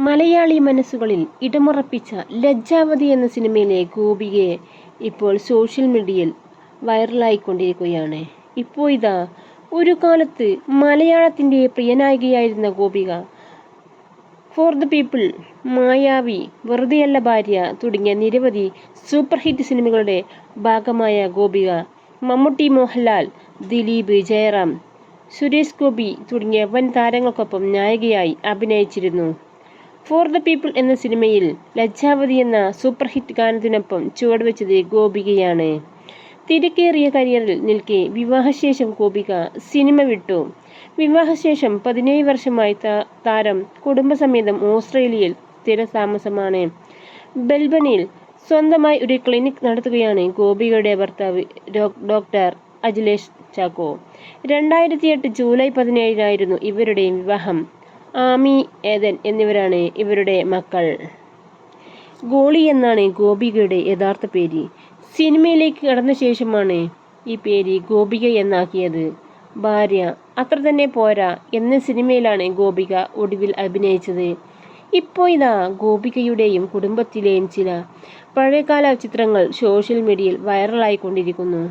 മലയാളി മനസ്സുകളിൽ ഇടമുറപ്പിച്ച ലജ്ജാവതി എന്ന സിനിമയിലെ ഗോപികയെ ഇപ്പോൾ സോഷ്യൽ മീഡിയയിൽ വൈറലായിക്കൊണ്ടിരിക്കുകയാണ്. ഇപ്പോൾ ഇതാ ഒരു കാലത്ത് മലയാളത്തിൻ്റെ പ്രിയനായികയായിരുന്ന ഗോപിക, ഫോർ ദ പീപ്പിൾ, മായാവി, വെറുതെയല്ല ഭാര്യ തുടങ്ങിയ നിരവധി സൂപ്പർ ഹിറ്റ് സിനിമകളുടെ ഭാഗമായ ഗോപിക മമ്മൂട്ടി, മോഹൻലാൽ, ദിലീപ്, ജയറാം, സുരേഷ് ഗോപി തുടങ്ങിയ വൻ താരങ്ങൾക്കൊപ്പം നായികയായി അഭിനയിച്ചിരുന്നു. ഫോർ ദ പീപ്പിൾ എന്ന സിനിമയിൽ ലജ്ജാവതി എന്ന സൂപ്പർ ഹിറ്റ് ഗാനത്തിനൊപ്പം ചുവടുവെച്ചത് ഗോപികയാണ്. തിരക്കേറിയ കരിയറിൽ നിൽക്കെ വിവാഹശേഷം ഗോപിക സിനിമ വിട്ടു. വിവാഹശേഷം 17 വർഷമായി താരം കുടുംബസമേതം ഓസ്ട്രേലിയയിൽ സ്ഥിരതാമസമാണ്. മെൽബണിൽ സ്വന്തമായി ഒരു ക്ലിനിക് നടത്തുകയാണ് ഗോപികയുടെ ഭർത്താവ് ഡോക്ടർ അജിലേഷ് ചാക്കോ. 2008 ജൂലൈ 17 ഇവരുടെ വിവാഹം. ആമി, ഏദൻ എന്നിവരാണ് ഇവരുടെ മക്കൾ. ഗോളി എന്നാണ് ഗോപികയുടെ യഥാർത്ഥ പേര്. സിനിമയിലേക്ക് കടന്ന ശേഷമാണ് ഈ പേര് ഗോപിക എന്നാക്കിയത്. ഭാര്യ അത്ര തന്നെ പോരാ എന്ന സിനിമയിലാണ് ഗോപിക ഒടുവിൽ അഭിനയിച്ചത്. ഇപ്പോൾ ഇതാ ഗോപികയുടെയും കുടുംബത്തിലെയും ചില പഴയകാല ചിത്രങ്ങൾ സോഷ്യൽ മീഡിയയിൽ വൈറലായിക്കൊണ്ടിരിക്കുന്നു.